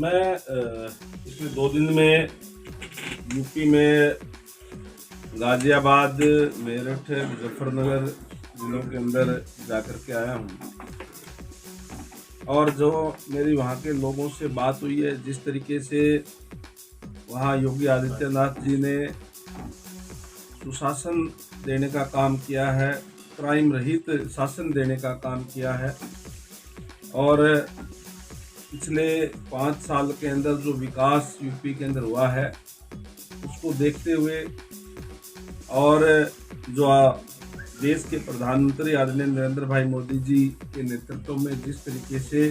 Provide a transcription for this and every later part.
मैं पिछले 2 दिन में यूपी में गाजियाबाद, मेरठ, मुजफ्फरनगर जिलों के अंदर जाकर के आया हूँ और जो मेरी वहाँ के लोगों से बात हुई है, जिस तरीके से वहाँ योगी आदित्यनाथ जी ने सुशासन देने का काम किया है, क्राइम रहित शासन देने का काम किया है और पिछले 5 साल के अंदर जो विकास यूपी के अंदर हुआ है उसको देखते हुए और जो देश के प्रधानमंत्री आदरणीय नरेंद्र भाई मोदी जी के नेतृत्व में जिस तरीके से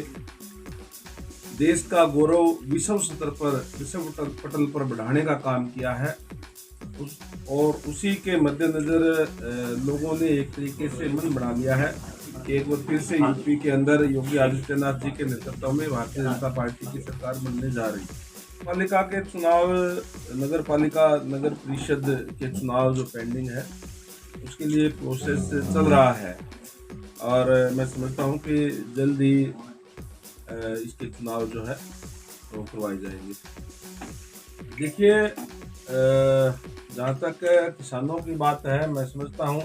देश का गौरव विश्व पटल पर बढ़ाने का काम किया है और उसी के मद्देनजर लोगों ने एक तरीके से मन बना लिया है कि एक बार फिर से यूपी के अंदर योगी आदित्यनाथ जी के नेतृत्व में भारतीय जनता पार्टी की सरकार बनने जा रही है। पालिका के चुनाव, नगर पालिका, नगर परिषद के चुनाव जो पेंडिंग है उसके लिए प्रोसेस चल रहा है और मैं समझता हूँ कि जल्द ही इसके चुनाव जो है वो करवाए जाएंगे। देखिए, जहाँ तक किसानों की बात है, मैं समझता हूँ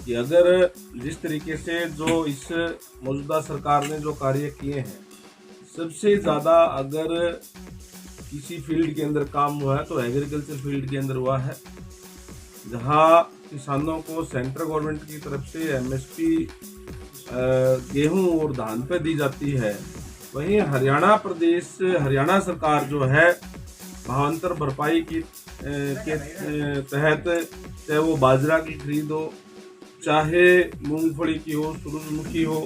कि अगर जिस तरीके से जो इस मौजूदा सरकार ने जो कार्य किए हैं, सबसे ज़्यादा अगर किसी फील्ड के अंदर काम हुआ है तो एग्रीकल्चर फील्ड के अंदर हुआ है, जहाँ किसानों को सेंट्रल गवर्नमेंट की तरफ से एमएसपी गेहूं और धान पे दी जाती है। वहीं हरियाणा सरकार जो है भावांतर भरपाई के तहत, चाहे वो बाजरा की खरीद हो, चाहे मूंगफली की हो, सूरजमुखी हो,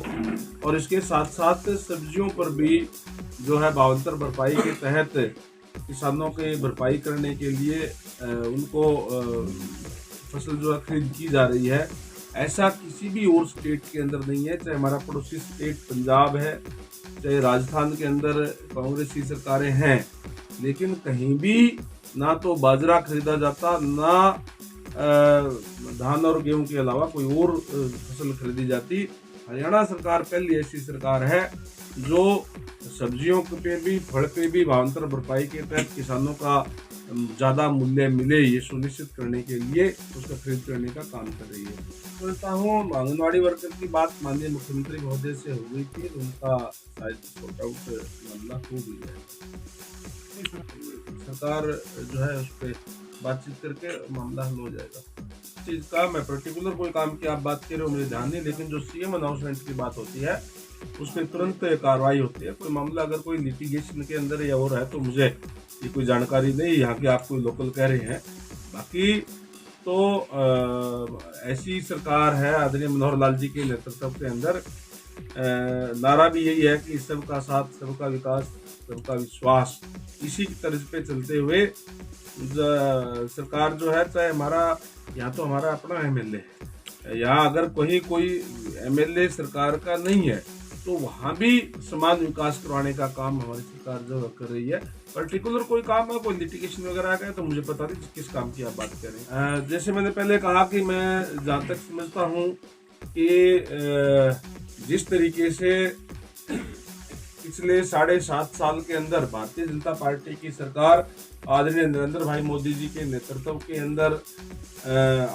और इसके साथ साथ सब्जियों पर भी जो है भावांतर भरपाई के तहत किसानों के भरपाई करने के लिए उनको फसल जो है खरीद की जा रही है। ऐसा किसी भी और स्टेट के अंदर नहीं है, चाहे हमारा पड़ोसी स्टेट पंजाब है, चाहे राजस्थान के अंदर कांग्रेस की सरकारें हैं, लेकिन कहीं भी ना तो बाजरा खरीदा जाता, ना धान और गेहूं के अलावा कोई और फसल खरीदी जाती। हरियाणा सरकार पहली ऐसी सरकार है जो सब्जियों पे भी, फल पे भी भावांतर भरपाई के तहत किसानों का ज़्यादा मूल्य मिले, ये सुनिश्चित करने के लिए उसका खरीद करने का काम कर रही है। सोचता हूँ आंगनबाड़ी वर्कर की बात माननीय मुख्यमंत्री महोदय से हो गई थी, उनका शायद सॉर्ट आउट मामला हो भी है। सरकार जो है उस पर बातचीत करके मामला हल हो जाएगा। इस चीज़ का मैं पर्टिकुलर कोई काम की आप बात कर रहे हो मुझे ध्यान नहीं, लेकिन जो सीएम अनाउंसमेंट की बात होती है उस पर तुरंत कार्रवाई होती है। कोई मामला अगर कोई लिटिगेशन के अंदर या और है तो मुझे ये कोई जानकारी नहीं, यहाँ के आप कोई लोकल कह रहे हैं। बाकी तो ऐसी सरकार है आदरणीय मनोहर लाल जी के नेतृत्व के अंदर। नारा भी यही है कि सबका साथ, सबका विकास, सबका विश्वास, इसी की तर्ज पे चलते हुए सरकार जो है, चाहे हमारा यहाँ तो हमारा अपना एमएलए है, यहाँ अगर कोई एमएलए सरकार का नहीं है तो वहाँ भी समान विकास करवाने का काम हमारी सरकार जो कर रही है। पर्टिकुलर कोई काम है, कोई लिटिगेशन वगैरह आ गया तो मुझे पता नहीं किस काम की आप बात कर रहे हैं। जैसे मैंने पहले कहा कि मैं जहाँ तक समझता हूँ कि जिस तरीके से पिछले 7.5 साल के अंदर भारतीय जनता पार्टी की सरकार आदरणीय नरेंद्र भाई मोदी जी के नेतृत्व के अंदर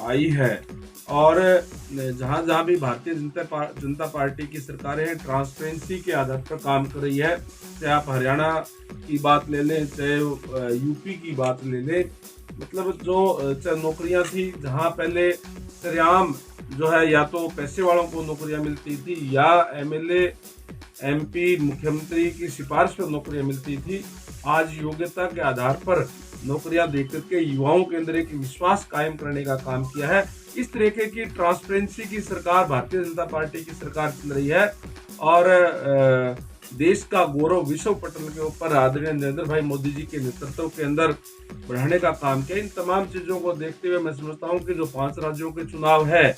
आई है और जहाँ जहाँ भी भारतीय जनता पार्टी की सरकारें हैं, ट्रांसपेरेंसी के आधार पर काम कर रही है। चाहे आप हरियाणा की बात ले लें, चाहे यूपी की बात ले लें, मतलब जो चाहे नौकरियां थी, जहाँ पहले सरेआम जो है या तो पैसे वालों को नौकरियां मिलती थी या एमएलए, एमपी, मुख्यमंत्री की सिफारिश पर नौकरियां मिलती थी, आज योग्यता के आधार पर नौकरियां देकर के युवाओं के अंदर एक विश्वास कायम करने का काम किया है। इस तरीके की ट्रांसपेरेंसी की सरकार भारतीय जनता पार्टी की सरकार चल रही है और देश का गौरव विश्व पटल के ऊपर आदरणीय नरेंद्र भाई मोदी जी के नेतृत्व के अंदर बढ़ाने का काम किया। इन तमाम चीजों को देखते हुए मैं समझता हूँ कि जो 5 राज्यों के चुनाव है,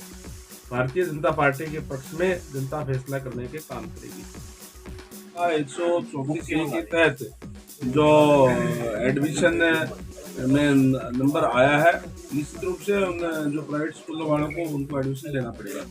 भारतीय जनता पार्टी के पक्ष में जनता फैसला करने के काम करेगी। 134 के तहत जो एडमिशन में नंबर आया है, निश्चित रूप से उन जो प्राइवेट स्कूलों वालों को उनको एडमिशन लेना पड़ेगा।